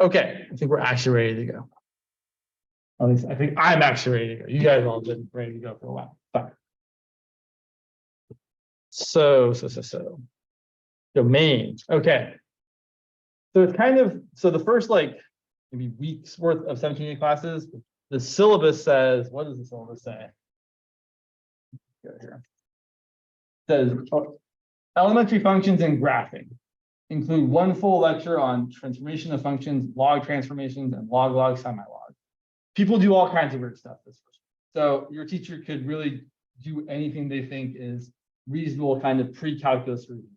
Okay, I think we're actually ready to go. At least I think I'm actually ready to go. You guys all been ready to go for a while. Fine. So. Domain. Okay. So it's kind of, so the first like maybe week's worth of 17A classes, the syllabus says, what does the syllabus say? Go here. It says elementary functions and graphing. Include one full lecture on transformation of functions, log transformations, and log, semi-log. People do all kinds of weird stuff this first. So your teacher could really do anything they think is reasonable kind of pre-calculus reading.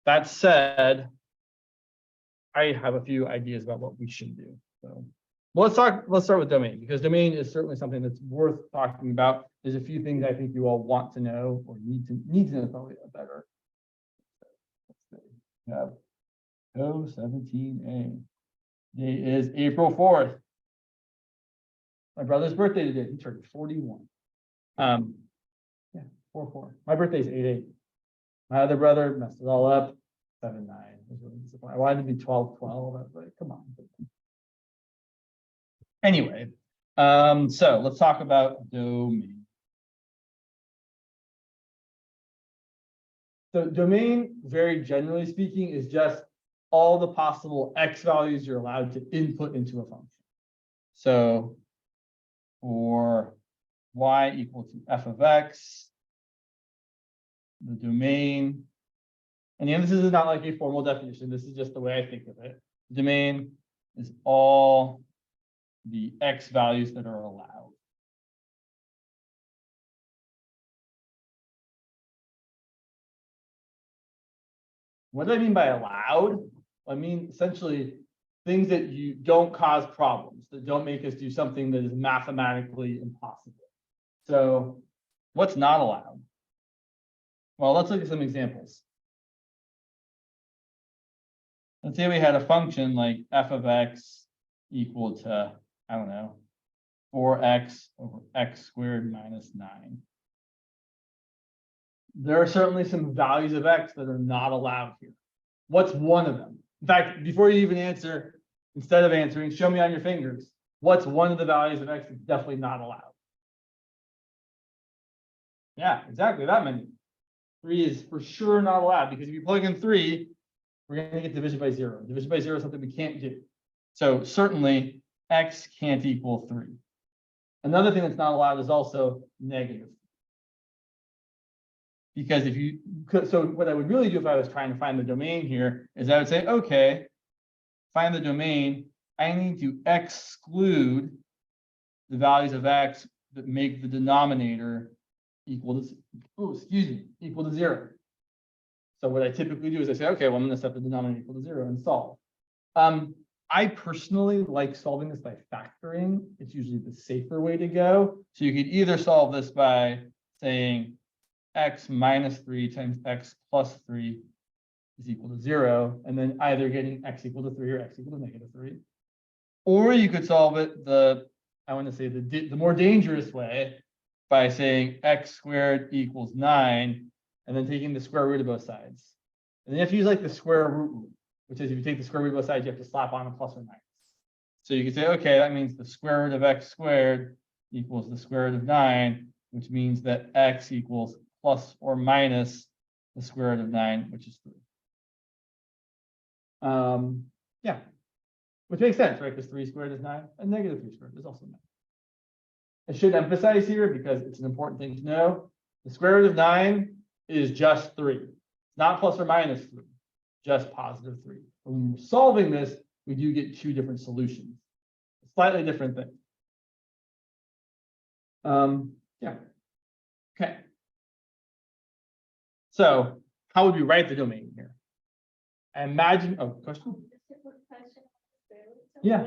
That said, I have a few ideas about what we should do. So let's start with domain, because domain is certainly something that's worth talking about. There's a few things I think you all want to know or need to know probably better. We have Co-17A. Today is April 4th. My brother's birthday today. He turned 41. Yeah, 4-4. My birthday is 8-8. My other brother messed it all up. 7-9. I wanted to be 12-12. I was like, come on. Anyway, so let's talk about domain. So domain, very generally speaking, is just all the possible x values you're allowed to input into a function. So for y equal to f of x, the domain, and again, this is not like a formal definition. This is just the way I think of it. The domain is all the x values that are allowed. What do I mean by allowed? I mean, essentially, things that you don't cause problems, that don't make us do something that is mathematically impossible. So what's not allowed? Well, let's look at some examples. Let's say we had a function like f of x equal to, I don't know, 4x over x squared minus 9. There are certainly some values of x that are not allowed here. What's one of them? In fact, before you even answer, instead of answering, show me on your fingers. What's one of the values of x that's definitely not allowed? Yeah, exactly that many. 3 is for sure not allowed, because if you plug in 3, we're going to get division by 0. Division by 0 is something we can't do. So certainly x can't equal 3. Another thing that's not allowed is also negative. Because if you could, so what I would really do if I was trying to find the domain here is I would say, okay, find the domain. I need to exclude the values of x that make the denominator equal to, equal to 0. So what I typically do is I say, okay, well, I'm going to set the denominator equal to 0 and solve. I personally like solving this by factoring. It's usually the safer way to go. So you could either solve this by saying x minus 3 times x plus 3 is equal to 0, and then either getting x equal to 3 or x equal to negative 3. Or you could solve it I want to say the more dangerous way by saying x squared equals 9, and then taking the square root of both sides. And then you have to use like the square root rule, which is if you take the square root of both sides, you have to slap on a plus or minus. So you can say, okay, that means the square root of x squared equals the square root of 9, which means that x equals plus or minus the square root of 9, which is 3. Yeah, which makes sense, right? Because 3 squared is 9, and negative 3 squared is also 9. I should emphasize here, because it's an important thing to know, the square root of 9 is just 3. It's not plus or minus 3, just positive 3. When we're solving this, we do get 2 different solutions. A slightly different thing. Yeah. Okay. So how would we write the domain here? I imagine, oh, question? Yeah.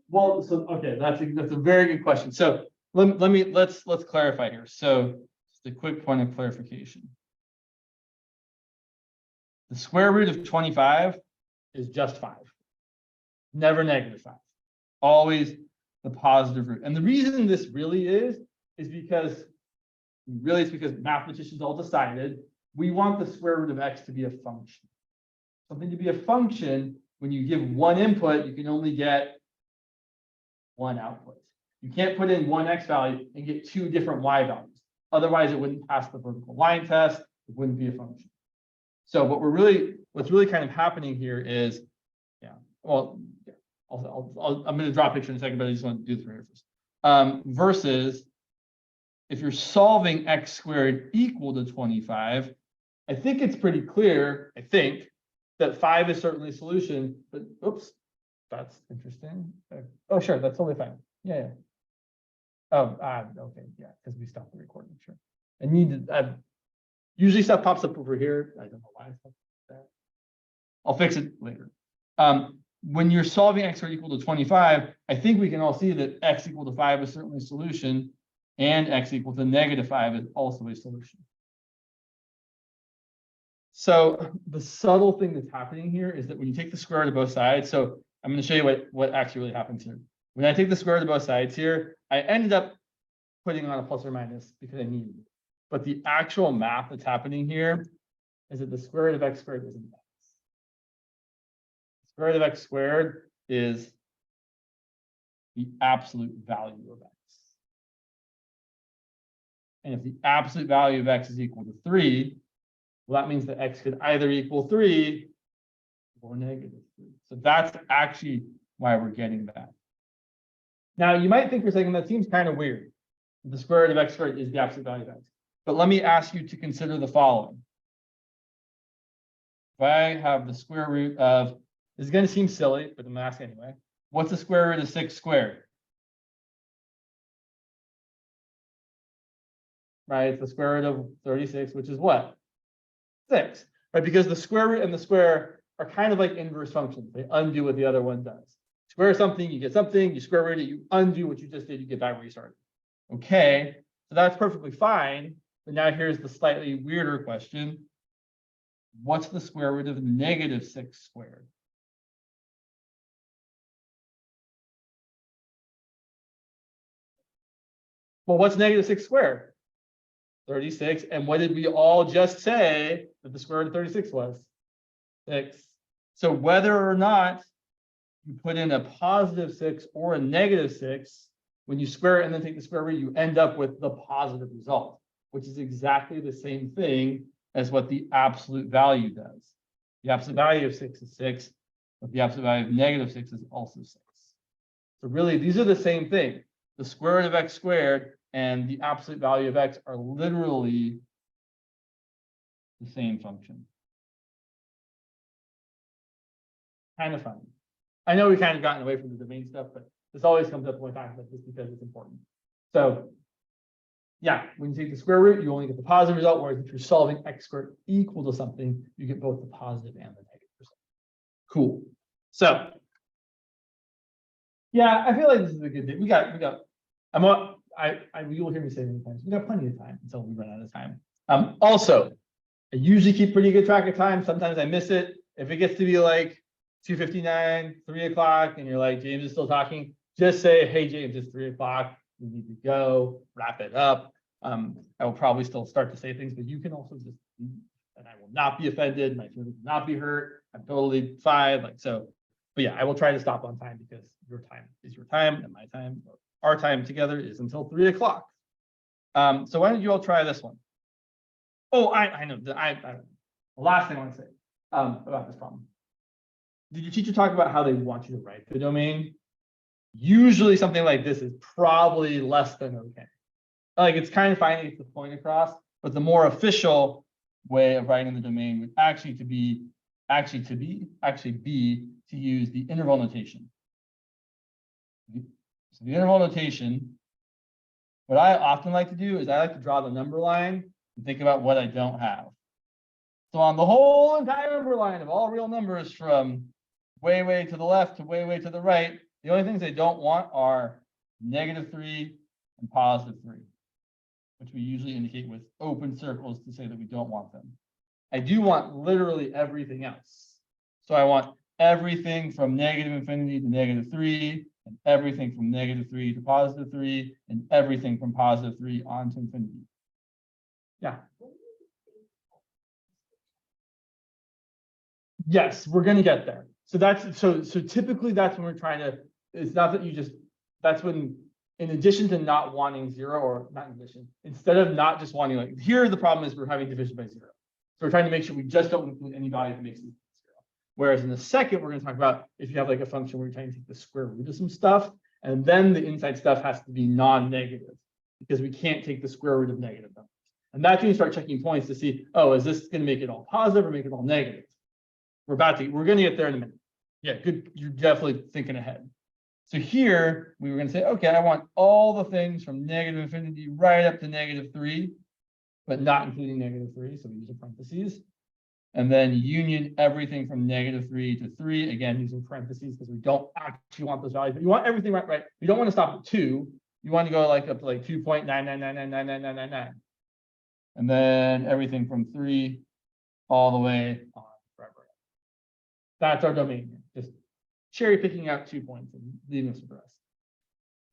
Well, so okay, that's a very good question. So let's clarify here. So just a quick point of clarification. The square root of 25 is just 5. Never negative 5. Always the positive root. And the reason this really is because it's because mathematicians all decided we want the square root of x to be a function. something to be a function, when you give one input, you can only get one output. You can't put in one x value and get two different y values. Otherwise, it wouldn't pass the vertical line test. It wouldn't be a function. So what's really kind of happening here is, I'm going to draw a picture in a second, but I just want to do this here first. Versus if you're solving x squared equal to 25, I think it's pretty clear, that 5 is certainly a solution, but oops, that's interesting. Oh, sure, that's totally fine. Yeah. Oh, okay, yeah, because we stopped the recording, sure. I need to, usually stuff pops up over here. I don't know why it's like that. I'll fix it later. When you're solving x squared equal to 25, I think we can all see that x equal to 5 is certainly a solution, and x equal to -5 is also a solution. So the subtle thing that's happening here is that when you take the square root of both sides, so I'm going to show you what actually really happens here. When I take the square root of both sides here, I ended up putting on a plus or minus because I needed it. But the actual math that's happening here is that the square root of x squared isn't x. The square root of x squared is the absolute value of x. And if the absolute value of x is equal to 3, well, that means that x could either equal 3 or -3. So that's actually why we're getting that. Now, you might think for a second that seems kind of weird. The square root of x squared is the absolute value of x. But let me ask you to consider the following. If I have the square root of, this is going to seem silly, but I'm going to ask anyway. What's the square root of 6 squared? Right, it's the square root of 36, which is what? 6, right? Because the square root and the square are kind of like inverse functions. They undo what the other one does. Square something, you get something, you square root it, you undo what you just did, you get back where you started. Okay, so that's perfectly fine. But now here's the slightly weirder question. What's the square root of -6 squared? Well, what's -6 squared? 36. And what did we all just say that the square root of 36 was? 6. So whether or not you put in a +6 or a -6, when you square it and then take the square root, you end up with the positive result, which is exactly the same thing as what the absolute value does. The absolute value of 6 is 6, but the absolute value of -6 is also 6. So really, these are the same thing. The square root of x squared and the absolute value of x are literally the same function. Kind of funny. I know we kind of gotten away from the domain stuff, but this always comes up when we talk about this because it's important. So yeah, when you take the square root, you only get the positive result, whereas if you're solving x squared equal to something, you get both the positive and the negative result. Cool. So yeah, I feel like this is a good thing. You will hear me say many times, we got plenty of time until we run out of time. Also, I usually keep pretty good track of time. Sometimes I miss it. If it gets to be like 2:59, 3 o'clock, and you're like, James is still talking, just say, hey, James, it's 3 o'clock. We need to go, wrap it up. I will probably still start to say things, but you can also just, and I will not be offended. My feelings will not be hurt. I'm totally fine. Like, so, but yeah, I will try to stop on time because your time is your time and my time, our time together is until 3 o'clock. So why don't you all try this one? Oh, I know. The last thing I want to say about this problem. Did your teacher talk about how they want you to write the domain? Usually something like this is probably less than okay. Like, it's kind of fine to get the point across, but the more official way of writing the domain would actually be to use the interval notation. So the interval notation, what I often like to do is I like to draw the number line and think about what I don't have. So on the whole entire number line of all real numbers from way to the left to way to the right, the only things I don't want are -3 and +3, which we usually indicate with open circles to say that we don't want them. I do want literally everything else. So I want everything from -infinity to -3, and everything from -3 to +3, and everything from +3 on to infinity. Yeah. Yes, we're going to get there. So that's so typically that's when we're trying to, it's not that you just, that's when, in addition to not wanting zero, or not in addition, instead of not just wanting, like, here the problem is we're having division by zero. So we're trying to make sure we just don't include any value that makes it zero. Whereas in the second, we're going to talk about if you have like a function where you're trying to take the square root of some stuff, and then the inside stuff has to be non-negative, because we can't take the square root of negative numbers. And that's when you start checking points to see, oh, is this going to make it all positive or make it all negative? We're going to get there in a minute. Yeah, good. You're definitely thinking ahead. So here we were going to say, okay, I want all the things from negative infinity right up to -3, but not including -3. So we use a parentheses. And then union everything from -3 to 3, again, using parentheses because we don't actually want those values, but you want everything right. You don't want to stop at 2. You want to go like up to like 2.999999999. And then everything from 3 all the way on forever. That's our domain. Just cherry picking out 2 points and leaving us with the rest.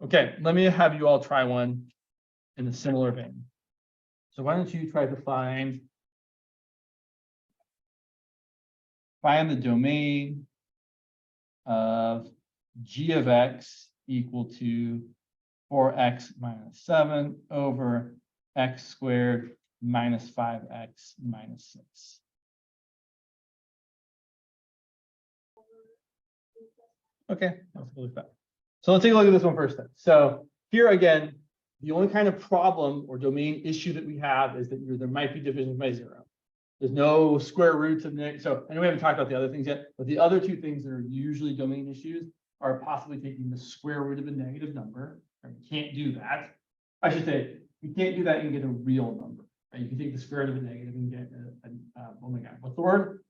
Okay, let me have you all try one in a similar vein. So why don't you try to find the domain of g of x equal to 4x minus 7 over x squared minus 5x minus 6. Okay, that's really fast. So let's take a look at this one first then. So here again, the only kind of problem or domain issue that we have is that there might be divisions by zero. There's no square roots of negative. So I know we haven't talked about the other things yet, but the other two things that are usually domain issues are possibly taking the square root of a negative number. Right? You can't do that. I should say, you can't do that and get a real number. Right? You can take the square root of a negative and get oh my God, what's the word?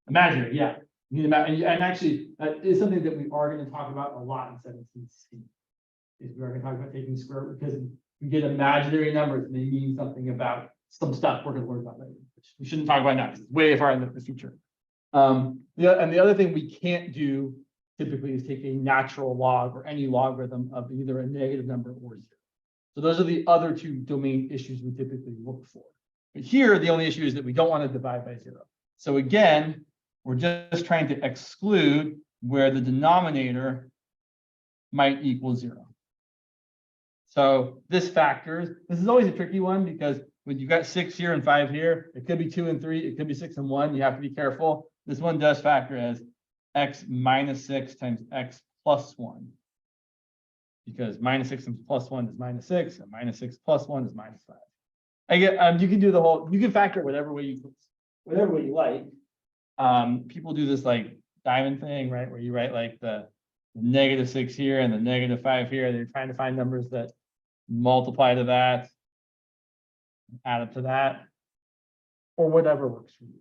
Imaginary, yeah. And actually, that is something that we are going to talk about a lot in 17C. Is we are going to talk about taking square root, because we get imaginary numbers and they mean something about some stuff we're going to learn about later, which we shouldn't talk about now because it's way far in the future. And the other thing we can't do typically is take a natural log or any logarithm of either a negative number or zero. So those are the other two domain issues we typically look for. But here, the only issue is that we don't want to divide by zero. So again, we're just trying to exclude where the denominator might equal zero. So this is always a tricky one, because when you've got 6 here and 5 here, it could be 2 and 3, it could be 6 and 1. You have to be careful. This one does factor as x minus 6 times x plus 1. Because minus 6 times plus 1 is minus 6, and minus 6 plus 1 is minus 5. You can do the whole, you can factor whatever way you like. People do this like diamond thing, right? Where you write like the -6 here and the -5 here. They're trying to find numbers that multiply to that, add up to that, or whatever works for you.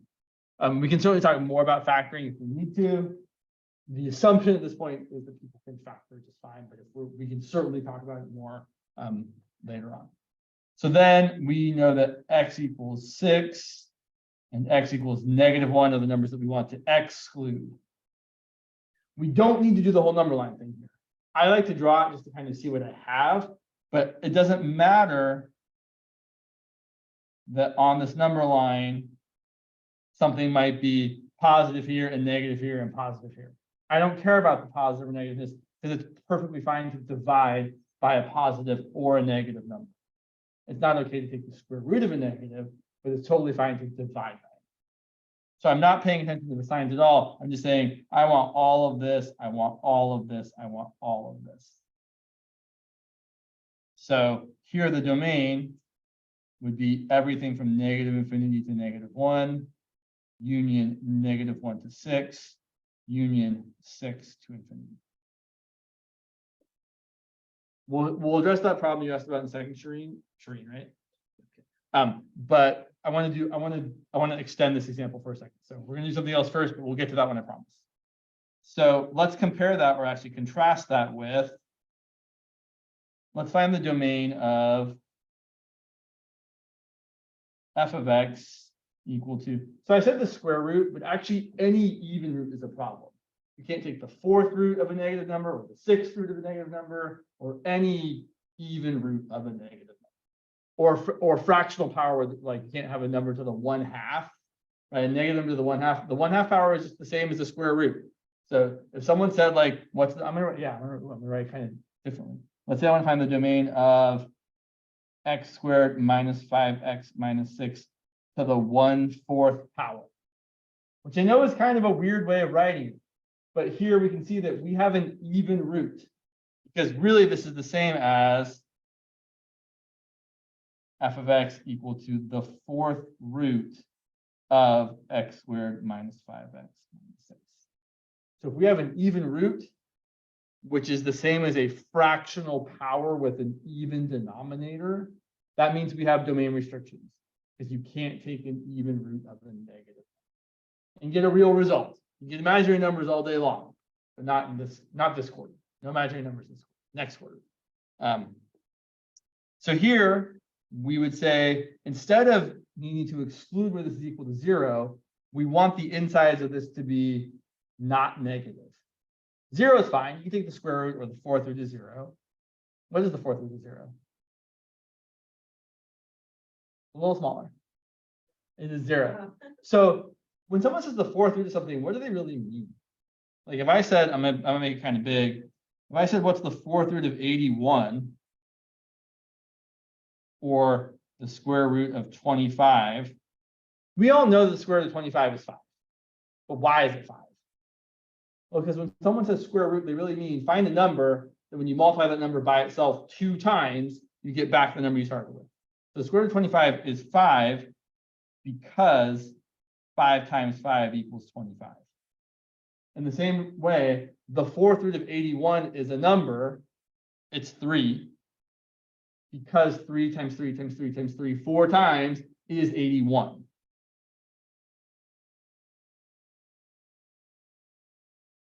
We can certainly talk more about factoring if we need to. The assumption at this point is that people can factor just fine, but we can certainly talk about it more later on. So then we know that x equals 6 and x equals -1 are the numbers that we want to exclude. We don't need to do the whole number line thing here. I like to draw it just to kind of see what I have, but it doesn't matter that on this number line, something might be positive here and negative here and positive here. I don't care about the positive or negativeness, because it's perfectly fine to divide by a positive or a negative number. It's not okay to take the square root of a negative, but it's totally fine to divide by it. So I'm not paying attention to the signs at all. I'm just saying, I want all of this, I want all of this, I want all of this. So here the domain would be everything from -infinity to -1, union -1 to 6, union 6 to infinity. We'll address that problem you asked about in second, Shireen, right? Okay. But I want to extend this example for a second. So we're going to do something else first, but we'll get to that one, I promise. So let's compare that, or actually contrast that with, let's find the domain of f of x equal to, so I said the square root, but actually any even root is a problem. You can't take the 4th root of a negative number or the 6th root of a negative number or any even root of a negative number. Or fractional power, like you can't have a number to the 1/2 right? A negative number to the 1/2 power is just the same as the square root. So if someone said like, what's the, I'm gonna write kind of differently. Let's say I want to find the domain of x squared minus 5x minus 6 to the 1/4 power, which I know is kind of a weird way of writing it. But here we can see that we have an even root, because really this is the same as f of x equal to the 4th root of x squared minus 5x minus 6. So if we have an even root, which is the same as a fractional power with an even denominator, that means we have domain restrictions, because you can't take an even root of a negative and get a real result. You get imaginary numbers all day long, but not this quarter. No imaginary numbers this quarter, next quarter. So here we would say, instead of needing to exclude where this is equal to 0, we want the insides of this to be not negative. 0 is fine. You can take the square root or the 4th root of 0. What is the 4th root of 0? A little smaller. It is 0. So when someone says the 4th root of something, what do they really mean? Like if I said, I'm gonna make it kind of big. If I said, what's the 4th root of 81? Or the square root of 25, we all know that the square root of 25 is 5. But why is it 5? Well, because when someone says square root, they really mean find a number that when you multiply that number by itself 2 times, you get back the number you started with. So the square root of 25 is 5 because 5 times 5 equals 25. In the same way, the 4th root of 81 is a number. It's 3. Because 3 times 3 times 3 times 3 4 times is 81.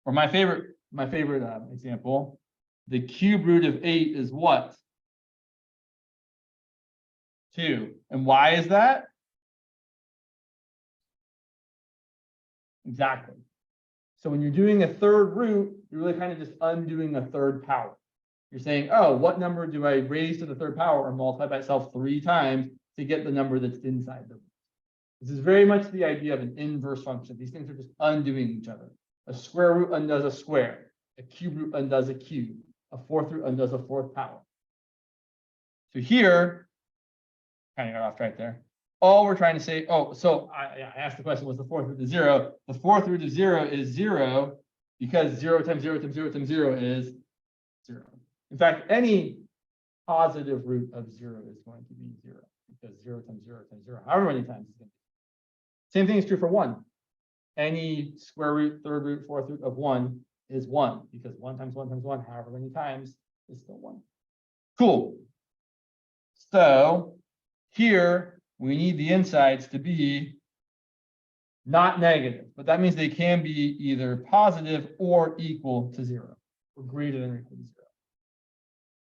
Or my favorite example, the cube root of 8 is what? 2. And why is that? Exactly. So when you're doing a third root, you're really kind of just undoing a third power. You're saying, oh, what number do I raise to the 3rd power or multiply by itself 3 times to get the number that's inside the root? This is very much the idea of an inverse function. These things are just undoing each other. A square root undoes a square. A cube root undoes a cube. A 4th root undoes a 4th power. So here, kind of got off track there. All we're trying to say, so I asked the question, what's the 4th root of 0? The 4th root of 0 is 0 because 0 times 0 times 0 times 0 is 0. In fact, any positive root of 0 is going to be 0 because 0 times 0 times 0, however many times it's going to be. Same thing is true for 1. Any square root, 3rd root, 4th root of 1 is 1 because 1 times 1 times 1, however many times, is still 1. Cool. So here we need the insides to be not negative, but that means they can be either positive or equal to 0, or greater than or equal to 0.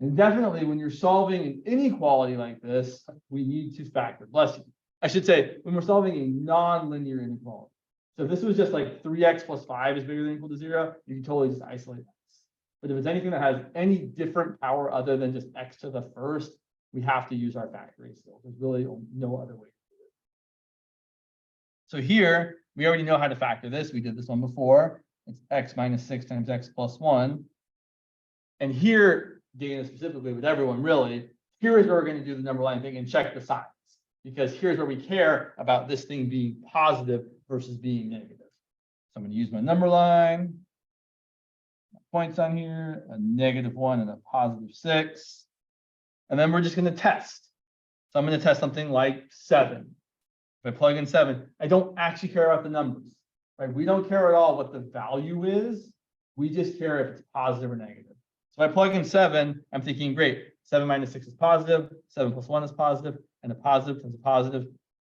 And definitely when you're solving an inequality like this, we need to factor. Bless you. I should say, when we're solving a non-linear inequality. So if this was just like 3x plus 5 is bigger than or equal to 0, you can totally just isolate x. But if it's anything that has any different power other than just x to the 1st, we have to use our factoring still. There's really no other way to do it. So here, we already know how to factor this. We did this one before. It's x minus 6 times x plus 1. And here, Dana specifically, with everyone really, here is where we're going to do the number line thing and check the signs. Because here's where we care about this thing being positive versus being negative. So I'm going to use my number line. Points on here, a -1 and a +6. And then we're just going to test. So I'm going to test something like 7. If I plug in 7, I don't actually care about the numbers. Right? We don't care at all what the value is. We just care if it's positive or negative. So if I plug in 7, I'm thinking, great, 7 minus 6 is positive, 7 plus 1 is positive, and a positive times a positive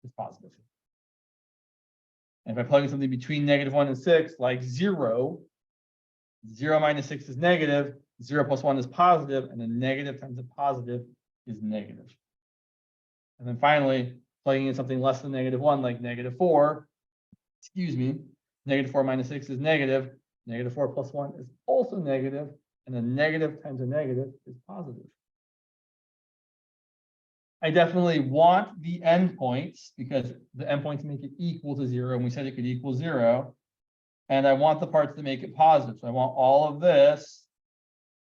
is positive. And if I plug in something between -1 and 6, like 0, 0 minus 6 is negative, 0 plus 1 is positive, and a negative times a positive is negative. And then finally, plugging in something less than -1, like -4, excuse me, -4 minus 6 is negative, -4 plus 1 is also negative, and a negative times a negative is positive. I definitely want the endpoints because the endpoints make it equal to 0, and we said it could equal 0. And I want the parts that make it positive. So I want all of this,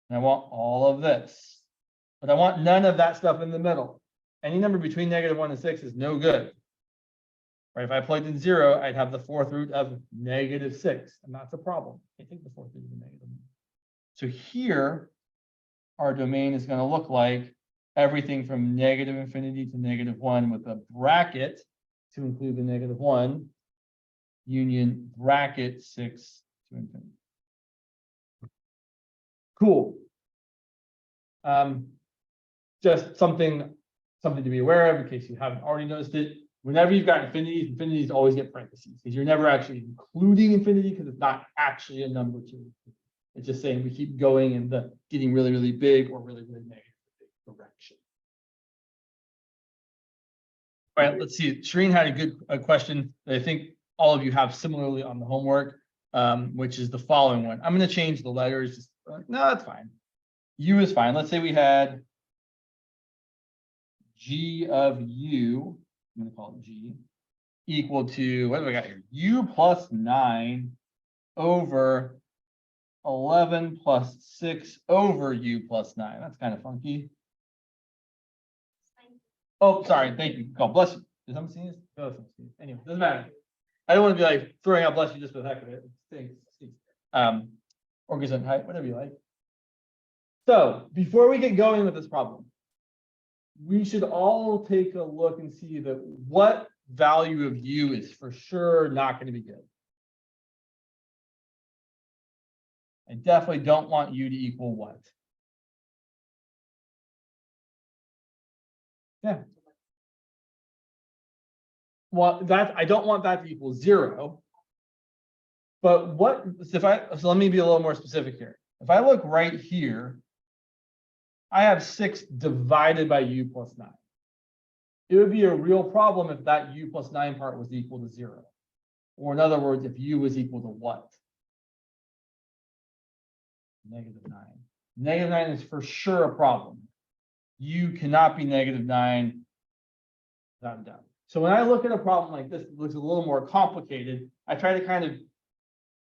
and I want all of this. But I want none of that stuff in the middle. Any number between -1 and 6 is no good. Right? If I plugged in 0, I'd have the fourth root of -6, and that's a problem. I take the fourth root of the -1. So here, our domain is going to look like everything from -infinity to -1 with a bracket to include the -1 union bracket 6 to infinity. Cool. Just something to be aware of in case you haven't already noticed it. Whenever you've got infinities, infinities always get parentheses because you're never actually including infinity because it's not actually a number two. It's just saying we keep going in the getting really, really big or really, really negative direction. All right, let's see. Shireen had a question that I think all of you have similarly on the homework, which is the following one. I'm going to change the letters. Just, no, that's fine. U is fine. Let's say we had G of U, I'm going to call it G, equal to, what do we got here? U plus 9 over 11 plus 6 over U plus 9. That's kind of funky. Oh, sorry. Thank you. God bless you. Is someone seeing this? Oh, anyway, doesn't matter. I don't want to be like throwing out bless you just for the heck of it. Thanks. Or gesund height, whatever you like. So before we get going with this problem, we should all take a look and see that what value of U is for sure not going to be good. I definitely don't want U to equal what? Yeah. Well, that I don't want that to equal 0. But what so let me be a little more specific here. If I look right here, I have 6 divided by U plus 9. It would be a real problem if that U plus 9 part was equal to 0. Or in other words, if U was equal to what? -9. -9 is for sure a problem. U cannot be -9 without a doubt. So when I look at a problem like this, it looks a little more complicated. I try to kind of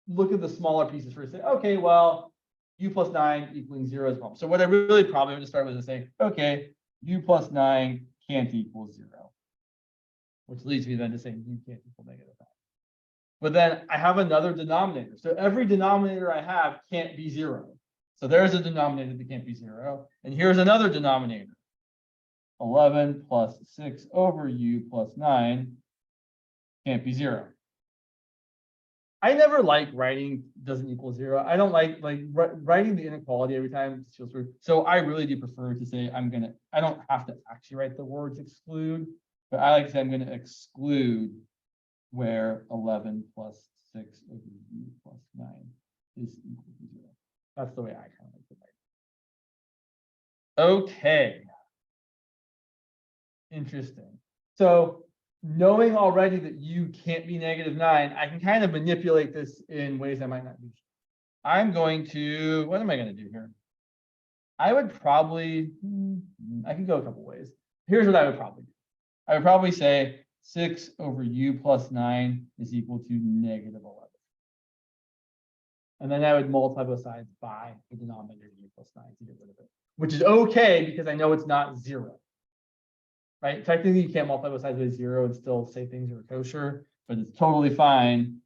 look at the smaller pieces first. Say, okay, well, U plus 9 equaling 0 is a problem. So what I really probably want to start with is saying, okay, U plus 9 can't equal 0, which leads me then to saying U can't equal -9. But then I have another denominator. So every denominator I have can't be 0. So there's a denominator that can't be 0. And here's another denominator. 11 plus 6 over U plus 9 can't be 0. I never like writing doesn't equal 0. I don't like writing the inequality every time. It feels weird. So I really do prefer to say I don't have to actually write the words exclude, but I like to say I'm going to exclude where 11 plus 6 over U plus 9 is equal to 0. That's the way I kind of like to write. Okay. Interesting. So knowing already that U can't be -9, I can kind of manipulate this in ways I might not do. I'm going to, what am I going to do here? I would probably, I can go a couple ways. Here's what I would probably do. I would probably say 6 over U plus 9 is equal to -11. And then I would multiply both sides by the denominator U plus 9 to get rid of it, which is okay because I know it's not 0. Right? Technically, you can't multiply both sides by 0 and still say things are kosher, but it's totally fine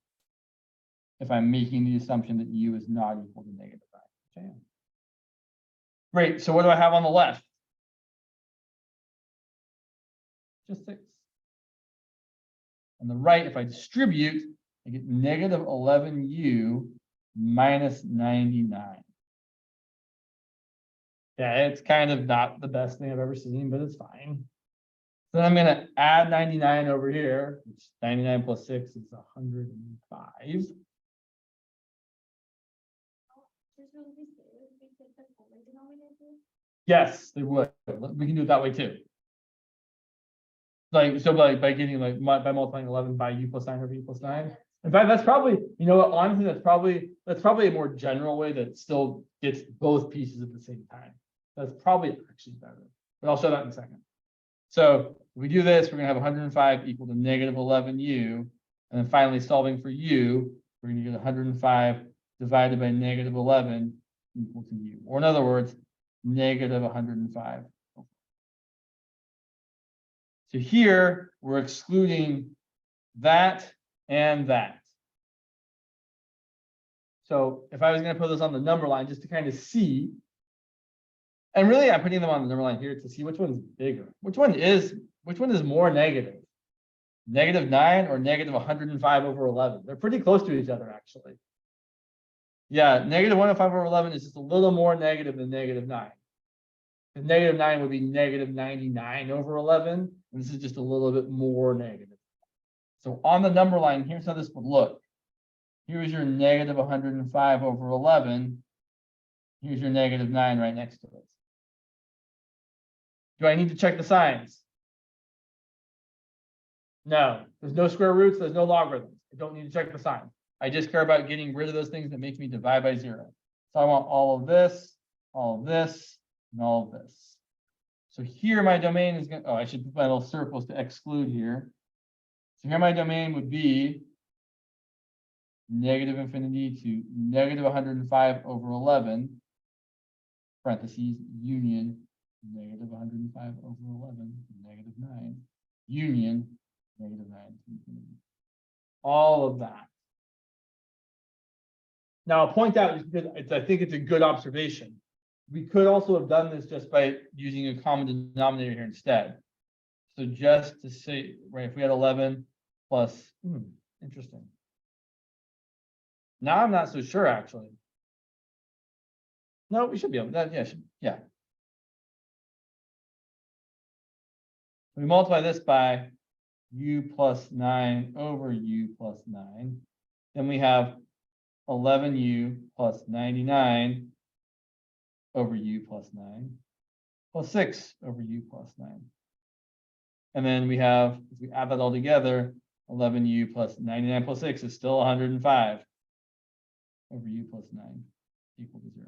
if I'm making the assumption that U is not equal to -9, which I am. Great. So what do I have on the left? Just 6. On the right, if I distribute, I get -11U minus 99. Yeah, it's kind of not the best thing I've ever seen, but it's fine. So I'm going to add 99 over here, which 99 plus 6 is 105. Yes, they would. We can do it that way too. Like so by getting by multiplying 11 by U plus 9 over U plus 9. In fact, that's probably, you know what, honestly, that's probably a more general way that still gets both pieces at the same time. That's probably actually better. But I'll show that in a second. So if we do this, we're going to have 105 equal to negative 11u. And then finally solving for u, we're going to get 105 divided by negative 11 equal to u. Or in other words, negative 105. So here we're excluding that and that. So if I was going to put this on the number line just to kind of see, and really I'm putting them on the number line here to see which one's bigger. Which one is more negative? Negative 9 or negative 105 over 11? They're pretty close to each other, actually. Yeah, negative 105 over 11 is just a little more negative than negative 9. Because negative 9 would be negative 99 over 11. And this is just a little bit more negative. So on the number line, here's how this would look. Here's your negative 105 over 11. Here's your negative 9 right next to it. Do I need to check the signs? No, there's no square roots, there's no logarithms. I don't need to check the sign. I just care about getting rid of those things that make me divide by 0. So I want all of this, and all of this. So here my domain is going to, I should put my little circles to exclude here. So here my domain would be negative infinity to negative 105 over 11, parentheses, union, negative 105 over 11, negative 9, union, negative 9 to infinity. All of that. Now I'll point out, because I think it's a good observation. We could also have done this just by using a common denominator here instead. So just to say, right, if we had 11 plus, interesting. Now I'm not so sure, actually. No, we should be able to, yeah. We multiply this by u plus 9 over u plus 9. Then we have 11u plus 99 over u plus 9 plus 6 over u plus 9. And then we have, if we add that all together, 11u plus 99 plus 6 is still 105 over u plus 9 equal to 0.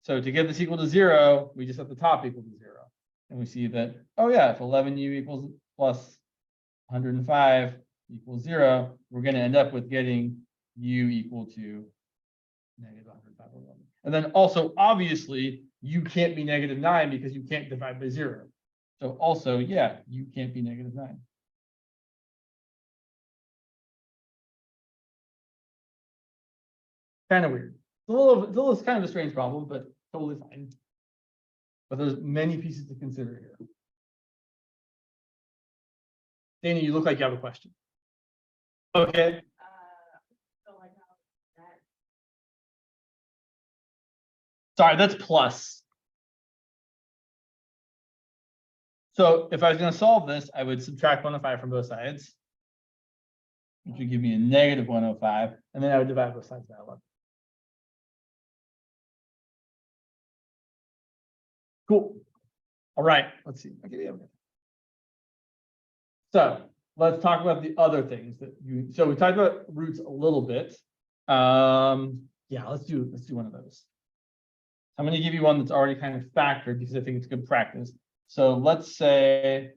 So to get this equal to 0, we just have the top equal to 0. And we see that, oh yeah, if 11u equals plus 105 equals 0, we're going to end up with getting u equal to negative 105 over 11. And then also, obviously, u can't be negative 9 because you can't divide by 0. So also, yeah, u can't be negative 9. Kind of weird. It's kind of a strange problem, but totally fine. But there's many pieces to consider here. Dana, you look like you have a question. Okay. Sorry, that's plus. So if I was going to solve this, I would subtract 105 from both sides, which would give me a negative 105, and then I would divide both sides by 11. Cool. All right, let's see. Okay. So let's talk about the other things that you. So we talked about roots a little bit. Yeah, let's do one of those. I'm going to give you one that's already kind of factored because I think it's good practice. So let's say,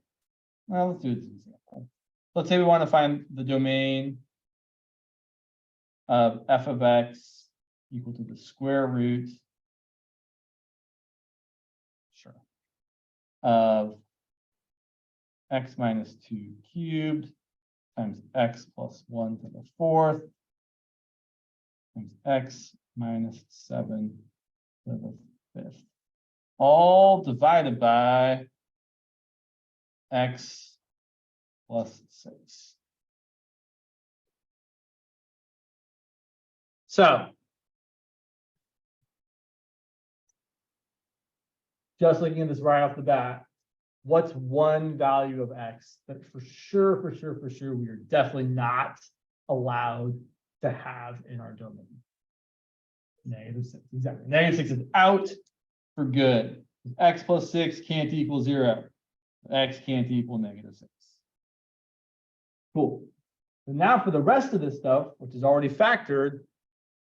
well, let's do it as an example. Let's say we want to find the domain of f of x equal to the square root, sure, of x minus 2 cubed times x plus 1 to the 4th times x minus 7 to the 5th, all divided by x plus 6. So just looking at this right off the bat, what's one value of x that for sure we are definitely not allowed to have in our domain? Negative 6, exactly. Negative 6 is out for good. X plus 6 can't equal 0. X can't equal negative 6. Cool. So now for the rest of this stuff, which is already factored,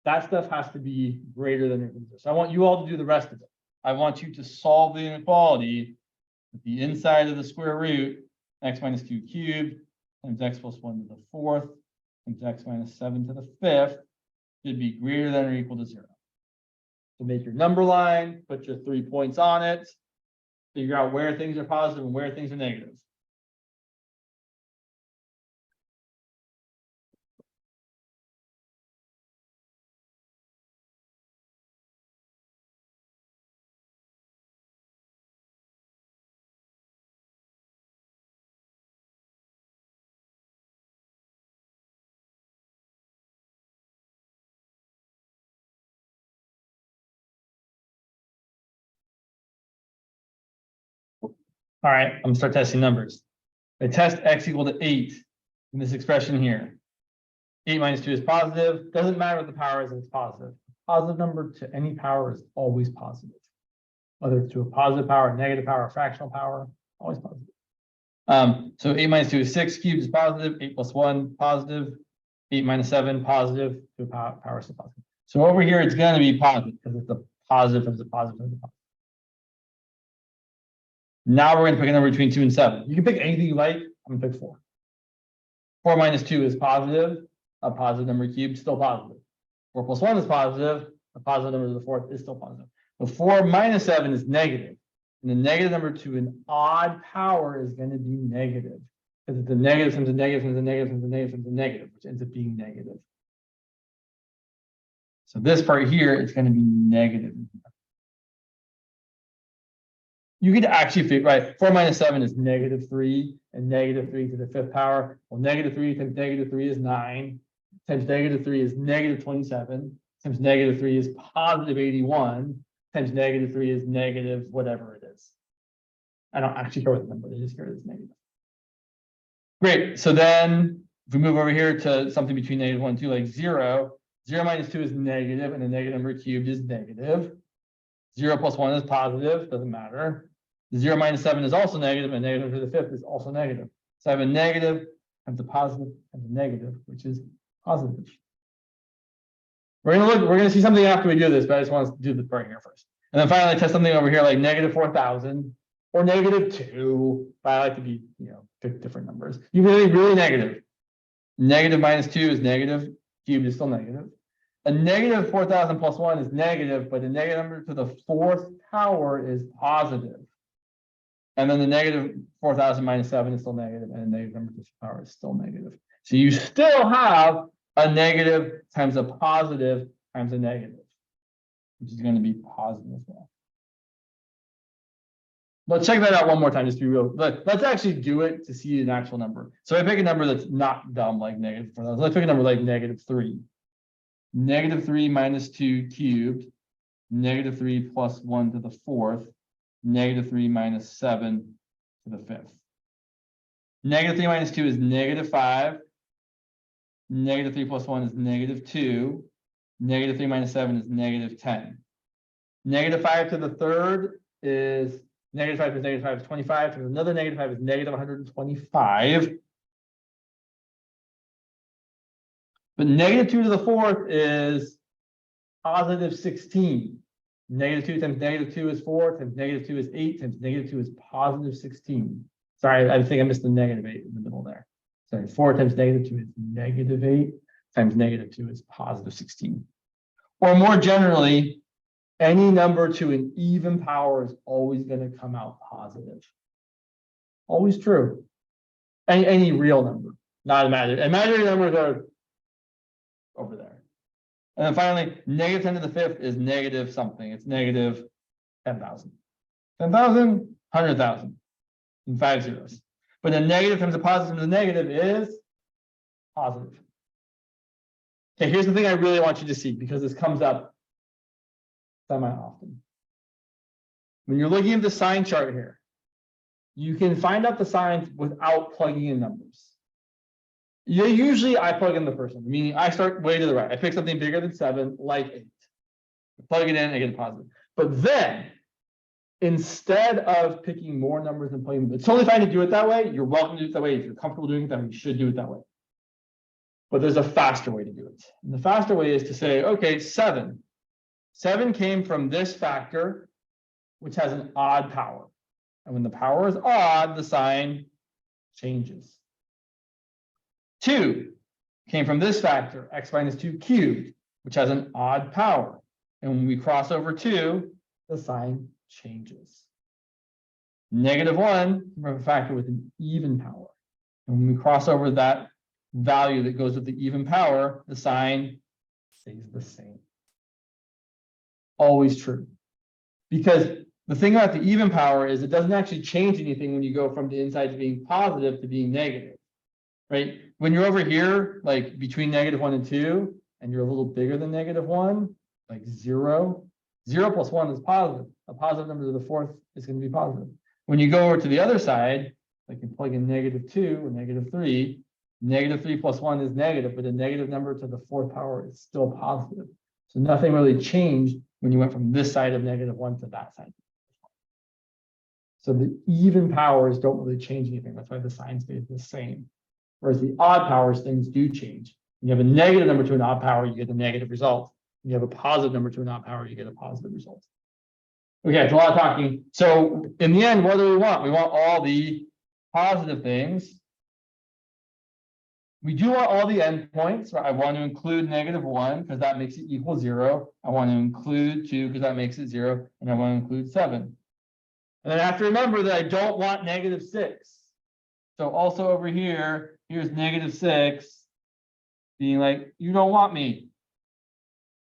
that stuff has to be greater than or equal to 0. So I want you all to do the rest of it. I want you to solve the inequality At the inside of the square root, x minus 2 cubed times x plus 1 to the fourth times x minus 7 to the fifth should be greater than or equal to 0. So make your number line, put your 3 points on it, figure out where things are positive and where things are negative. All right, I'm gonna start testing numbers. I test x equal to 8 in this expression here. 8 minus 2 is positive. Doesn't matter what the power is, it's positive. Positive number to any power is always positive. Whether it's to a positive power, a negative power, a fractional power, always positive. So 8 minus 2 is 6 cubed is positive. 8 plus 1 positive. 8 minus 7 positive. To a power is still positive. So over here, it's going to be positive because it's a positive times a positive times a positive. Now we're going to pick a number between 2 and 7. You can pick anything you like. I'm going to pick 4. 4 minus 2 is positive. A positive number cubed, still positive. 4 plus 1 is positive. A positive number to the fourth is still positive. But 4 minus 7 is negative. And the negative number to an odd power is going to be negative. Because it's a negative times a negative times a negative times a negative times a negative, which ends up being negative. So this part here is going to be negative. You could actually figure, right, 4 minus 7 is negative 3, and negative 3 to the fifth power. Well, negative 3 times negative 3 is 9, times negative 3 is negative 27, times negative 3 is positive 81, times negative 3 is negative whatever it is. I don't actually care what the number is, just care it's negative. Great, so then if we move over here to something between negative 1 and 2, like 0, 0 minus 2 is negative, and the negative number cubed is negative. 0 plus 1 is positive, doesn't matter. 0 minus 7 is also negative, and negative to the fifth is also negative. So I have a negative times a positive times a negative, which is positive. We're gonna see something after we do this, but I just want to do the part here first. And then finally test something over here like negative 4,000 or negative 2. But I like to be, pick different numbers. You can be really negative. Negative minus 2 is negative, cubed is still negative. A negative 4,000 plus 1 is negative, but the negative number to the fourth power is positive. And then the negative 4,000 minus 7 is still negative, and the negative number to the power is still negative. So you still have a negative times a positive times a negative, which is going to be positive as well. Let's check that out one more time, just to be real. Let's actually do it to see an actual number. So I pick a number that's not dumb like negative 4,000. Let's pick a number like negative 3. Negative 3 minus 2 cubed, negative 3 plus 1 to the fourth, negative 3 minus 7 to the fifth. Negative 3 minus 2 is negative 5. Negative 3 plus 1 is negative 2. Negative 3 minus 7 is negative 10. Negative 5 to the third is negative 5 times negative 5 is 25. Times another negative 5 is negative 125. But negative 2 to the fourth is positive 16. Negative 2 times negative 2 is 4, times negative 2 is 8, times negative 2 is positive 16. Sorry, I think I missed the negative 8 in the middle there. Sorry, 4 times negative 2 is negative 8, times negative 2 is positive 16. Or more generally, any number to an even power is always going to come out positive. Always true. Any real number, not imaginary. Imaginary numbers are over there. And then finally, negative 10 to the fifth is negative something. It's negative 10,000. 10,000, 100,000, and 5 zeros. But the negative times the positive times the negative is positive. Okay, here's the thing I really want you to see, because this comes up semi-often. When you're looking at the sign chart here, you can find out the signs without plugging in numbers. Usually I plug in the first one, meaning I start way to the right. I pick something bigger than 7, like 8. I plug it in, I get a positive. But then, instead of picking more numbers and plugging them, it's totally fine to do it that way. You're welcome to do it that way. If you're comfortable doing it that way, you should do it that way. But there's a faster way to do it. And the faster way is to say, okay, 7. 7 came from this factor, which has an odd power. And when the power is odd, the sign changes. 2 came from this factor, x minus 2 cubed, which has an odd power. And when we cross over 2, the sign changes. -1 from a factor with an even power. And when we cross over that value that goes with the even power, the sign stays the same. Always true. Because the thing about the even power is it doesn't actually change anything when you go from the inside to being positive to being negative, right? When you're over here, like between -1 and 2, and you're a little bigger than -1, like 0, 0 plus 1 is positive. A positive number to the fourth is going to be positive. When you go over to the other side, like you plug in -2 or -3, -3 plus 1 is negative, but a negative number to the fourth power is still positive. So nothing really changed when you went from this side of -1 to that side. So the even powers don't really change anything. That's why the sign stays the same. Whereas the odd powers, things do change. When you have a negative number to an odd power, you get a negative result. When you have a positive number to an odd power, you get a positive result. Okay, it's a lot of talking. So in the end, what do we want? We want all the positive things. We do want all the endpoints, right? I want to include -1 because that makes it equal 0. I want to include 2 because that makes it 0. And I want to include 7. And then I have to remember that I don't want -6. So also over here, here's -6 being like, you don't want me.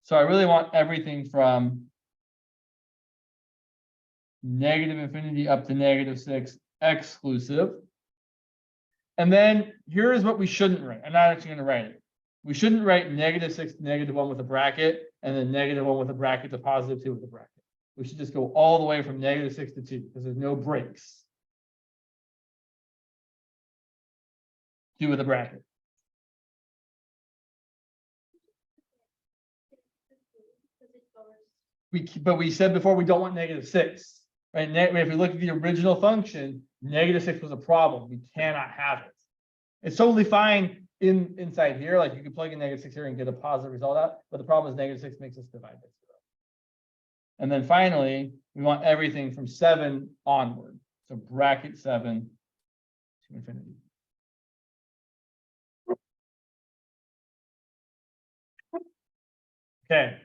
So I really want everything from -infinity up to -6 exclusive. And then here is what we shouldn't write. I'm not actually going to write it. We shouldn't write -6 to -1 with a bracket, and then -1 with a bracket to +2 with a bracket. We should just go all the way from -6 to 2 because there's no breaks. 2 with a bracket. But we said before we don't want -6, right? If we look at the original function, -6 was a problem. We cannot have it. It's totally fine inside here. Like you can plug in -6 here and get a positive result out. But the problem is -6 makes us divide by 0. And then finally, we want everything from 7 onward. So bracket 7 to infinity. Okay.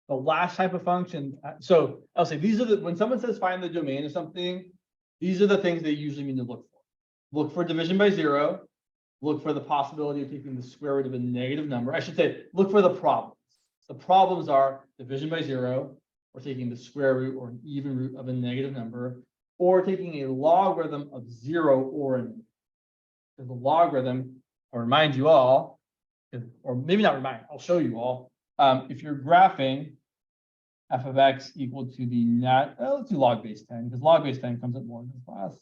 The last type of function. So I'll say these are the, when someone says find the domain of something, these are the things they usually mean to look for. Look for division by 0. Look for the possibility of taking the square root of a negative number. I should say, look for the problems. The problems are division by 0, or taking the square root or an even root of a negative number, or taking a logarithm of 0 or a negative. Because the logarithm, I'll remind you all, or maybe not remind, I'll show you all. If you're graphing f of x equal to the let's do log base 10, because log base 10 comes up more in this class.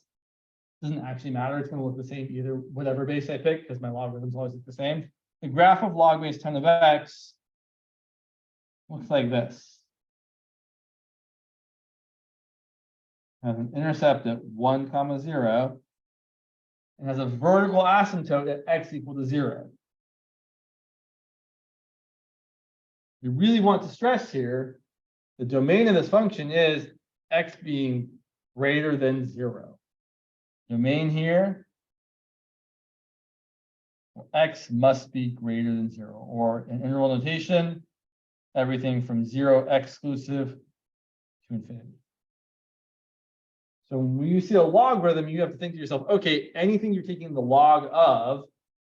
Doesn't actually matter. It's going to look the same either, whatever base I pick, because my logarithms always look the same. The graph of log base 10 of x looks like this. Has an intercept at 1, 0, and has a vertical asymptote at x equal to 0. You really want to stress here, the domain of this function is x being greater than 0. Domain here, well, x must be greater than 0, or in interval notation, everything from 0 exclusive to infinity. So when you see a logarithm, you have to think to yourself, okay, anything you're taking the log of,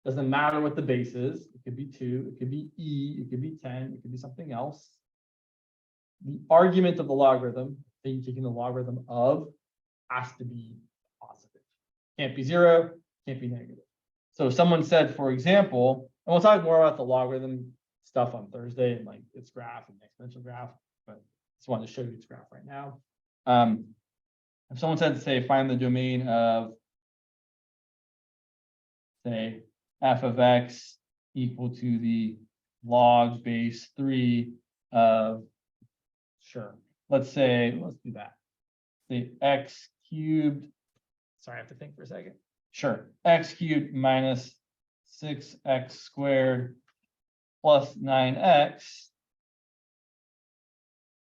doesn't matter what the base is. It could be 2, it could be e, it could be 10, it could be something else. The argument of the logarithm, that you're taking the logarithm of, has to be positive. Can't be 0, can't be negative. So if someone said, for example, and we'll talk more about the logarithm stuff on Thursday and like its graph and exponential graph, but I just wanted to show you its graph right now. If someone said, say, find the domain of, say, f of x equal to the log base 3 of, sure, let's do that. Say x cubed, sorry, I have to think for a second. Sure, x cubed minus 6x squared plus 9x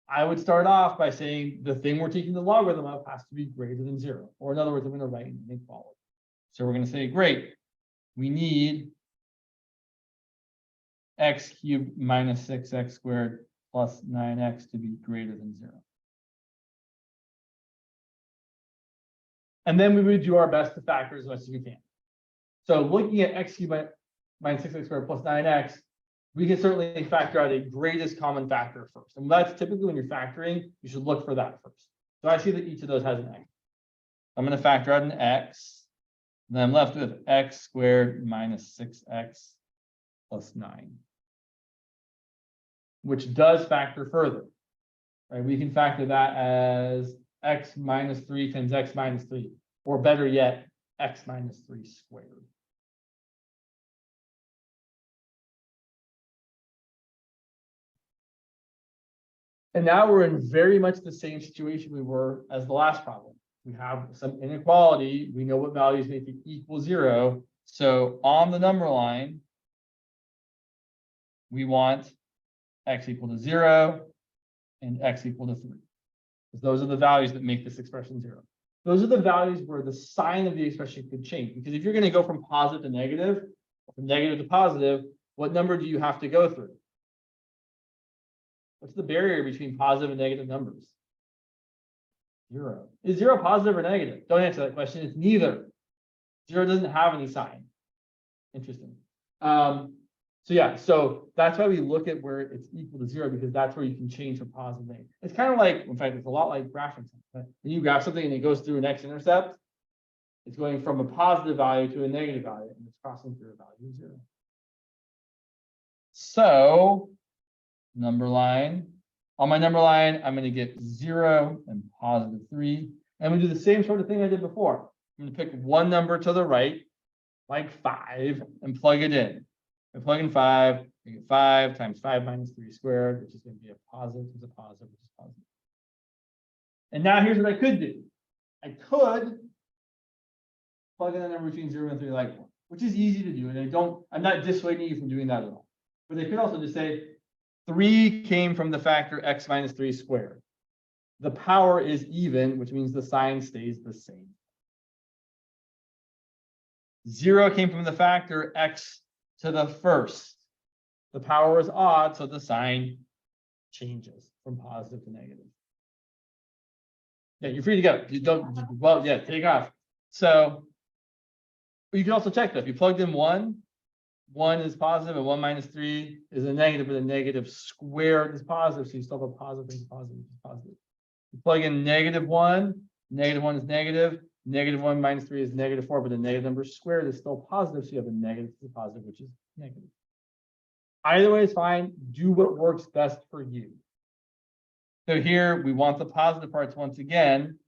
I would start off by saying the thing we're taking the logarithm of has to be greater than 0. Or in other words, I'm going to write an inequality. So we're going to say, great, we need x cubed minus 6x squared plus 9x to be greater than 0. And then we would do our best to factor as much as we can. So looking at x cubed minus 6x squared plus 9x, we can certainly factor out a greatest common factor first. And that's typically when you're factoring, you should look for that first. So I see that each of those has an x. I'm going to factor out an x. And then I'm left with x squared minus 6x plus 9, which does factor further. Right? We can factor that as x minus 3 times x minus 3, or better yet, x minus 3 squared. And now we're in very much the same situation we were as the last problem. We have some inequality. We know what values make it equal 0. So on the number line, we want x equal to 0 and x equal to 3. Because those are the values that make this expression 0. Those are the values where the sign of the expression could change. Because if you're going to go from positive to negative, or from negative to positive, what number do you have to go through? What's the barrier between positive and negative numbers? 0. Is 0 positive or negative? Don't answer that question. It's neither. 0 doesn't have any sign. Interesting. So yeah, so that's why we look at where it's equal to 0, because that's where you can change from positive to negative. It's kind of like, in fact, it's a lot like graphing something. When you graph something and it goes through an x-intercept, it's going from a positive value to a negative value, and it's crossing through a value of 0. So number line. On my number line, I'm going to get 0 and positive 3. And we do the same sort of thing I did before. I'm going to pick one number to the right, like 5, and plug it in. I plug in 5, I get 5 times 5 minus 3 squared, which is going to be a positive, which is a positive, which is positive. And now here's what I could do. I could plug in a number between 0 and 3 like 1, which is easy to do. And I'm not dissuading you from doing that at all. But I could also just say, 3 came from the factor x minus 3 squared. The power is even, which means the sign stays the same. 0 came from the factor x to the first. The power is odd, so the sign changes from positive to negative. Yeah, you're free to go. You don't, well, yeah, take off. So you can also check that if you plugged in 1 is positive and 1 minus 3 is a negative, but a negative squared is positive. So you still have a positive thing, positive, which is positive. You plug in -1 is negative, -1 minus 3 is -4, but the negative number squared is still positive. So you have a negative to the positive, which is negative. Either way is fine. Do what works best for you. So here we want the positive parts once again.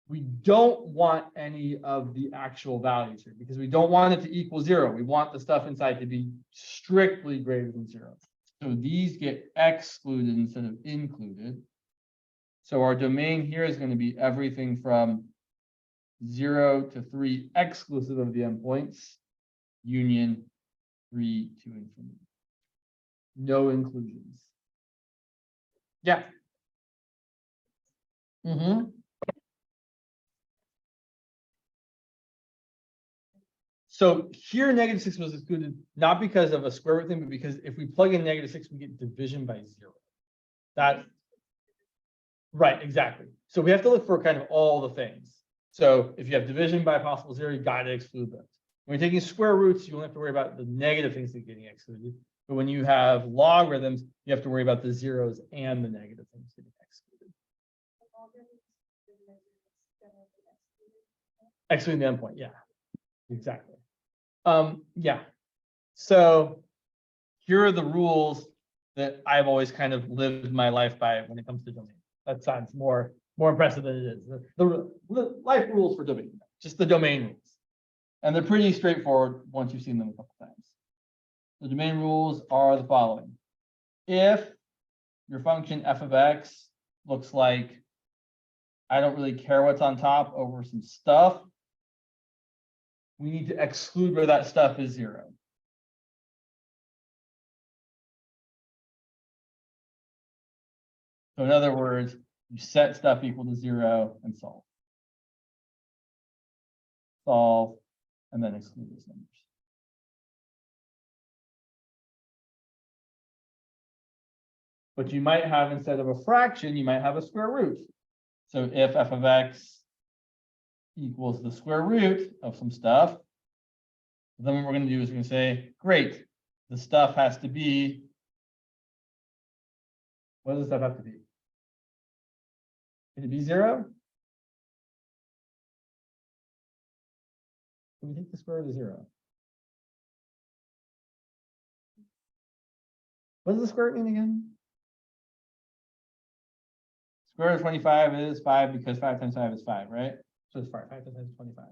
We don't want any of the actual values here because we don't want it to equal 0. We want the stuff inside to be strictly greater than 0. So these get excluded instead of included. So our domain here is going to be everything from 0 to 3 exclusive of the endpoints, union 3 to infinity. No inclusions. Yeah. So here -6 was excluded, not because of a square root thing, but because if we plug in -6, we get division by 0. That, right, exactly. So we have to look for kind of all the things. So if you have division by a possible 0, you got to exclude those. When you're taking square roots, you only have to worry about the negative things that are getting excluded. But when you have logarithms, you have to worry about the zeros and the negative things getting excluded. Excluding the endpoint, yeah, exactly. Yeah. So here are the rules that I've always kind of lived my life by when it comes to domain. That sounds more impressive than it is. The life rules for domain, just the domain rules. And they're pretty straightforward once you've seen them a couple times. The domain rules are the following. If your function f of x looks like I don't really care what's on top over some stuff, we need to exclude where that stuff is 0. So in other words, you set stuff equal to 0 and solve. Solve, and then exclude those numbers. But you might have, instead of a fraction, you might have a square root. So if f of x equals the square root of some stuff, then what we're going to do is we're going to say, great, the stuff has to be, what does the stuff have to be? Can it be 0? Can we take the square root of 0? What does the square root mean again? Square root of 25 is 5 because 5 times 5 is 5, right? So it's 5 times 5 is 25.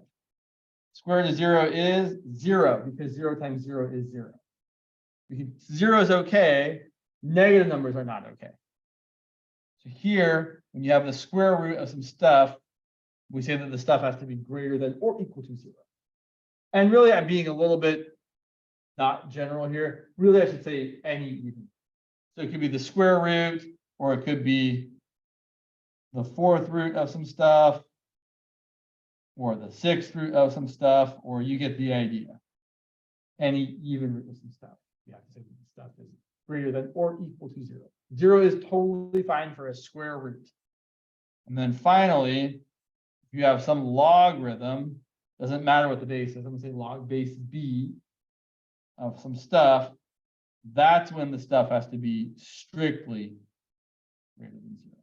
Square root of 0 is 0 because 0 times 0 is 0. 0 is okay. Negative numbers are not okay. So here, when you have the square root of some stuff, we say that the stuff has to be greater than or equal to 0. And really, I'm being a little bit not general here. Really, I should say any even. So it could be the square root, or it could be the 4th root of some stuff, or the 6th root of some stuff, or you get the idea. Any even root of some stuff. You have to say that the stuff is greater than or equal to 0. 0 is totally fine for a square root. And then finally, if you have some logarithm, doesn't matter what the base is, I'm going to say log base b of some stuff, that's when the stuff has to be strictly greater than 0.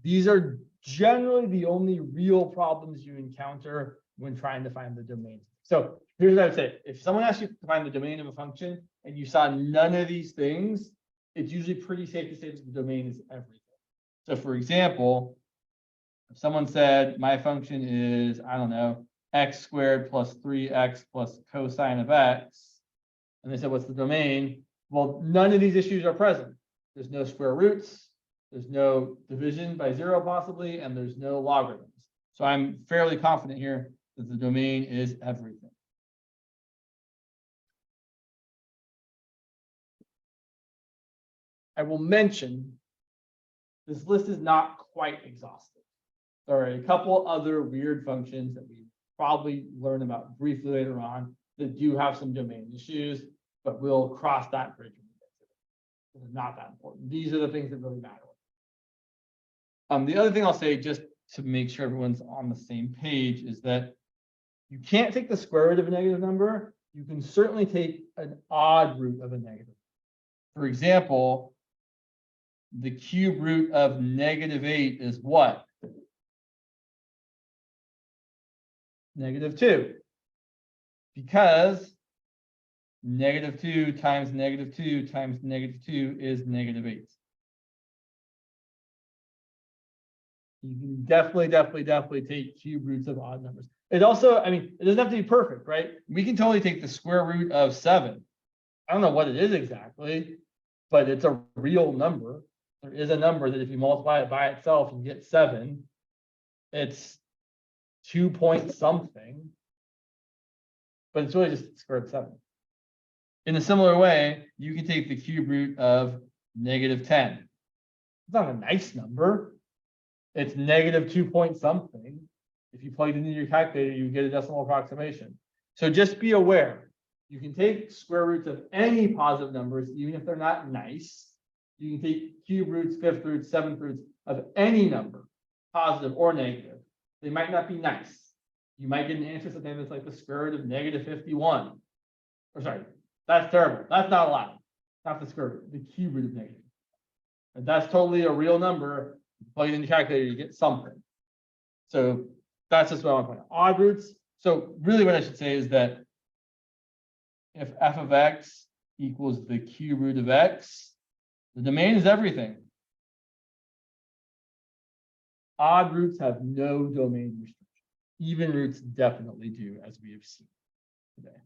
These are generally the only real problems you encounter when trying to find the domain. So here's what I would say. If someone asks you to find the domain of a function and you saw none of these things, it's usually pretty safe to say that the domain is everything. So for example, if someone said my function is, I don't know, x squared plus 3x plus cosine of x, and they said, what's the domain? Well, none of these issues are present. There's no square roots. There's no division by 0 possibly, and there's no logarithms. So I'm fairly confident here that the domain is everything. I will mention this list is not quite exhaustive. There are a couple other weird functions that we probably learn about briefly later on that do have some domain issues, but we'll cross that bridge when we get to it. They're not that important. These are the things that really matter. The other thing I'll say, just to make sure everyone's on the same page, is that you can't take the square root of a negative number. You can certainly take an odd root of a negative. For example, the cube root of -8 is what? -2. Because -2 times -2 times -2 is -8. You can definitely take cube roots of odd numbers. It also, I mean, it doesn't have to be perfect, right? We can totally take the square root of 7. I don't know what it is exactly, but it's a real number. There is a number that if you multiply it by itself, you get 7. It's 2 point something, but it's really just the square root of 7. In a similar way, you can take the cube root of -10. It's not a nice number. It's -2 point something. If you plug it into your calculator, you get a decimal approximation. So just be aware, you can take square roots of any positive numbers, even if they're not nice. You can take cube roots, 5th roots, 7th roots of any number, positive or negative. They might not be nice. You might get an answer something that's like the square root of -51. Or sorry, that's terrible. That's not allowed. Not the square root, the cube root of negative. And that's totally a real number. Plug it in the calculator, you get something. So that's just what I want to point out. Odd roots. So really what I should say is that if f of x equals the cube root of x, the domain is everything. Odd roots have no domain restriction. Even roots definitely do, as we have seen today.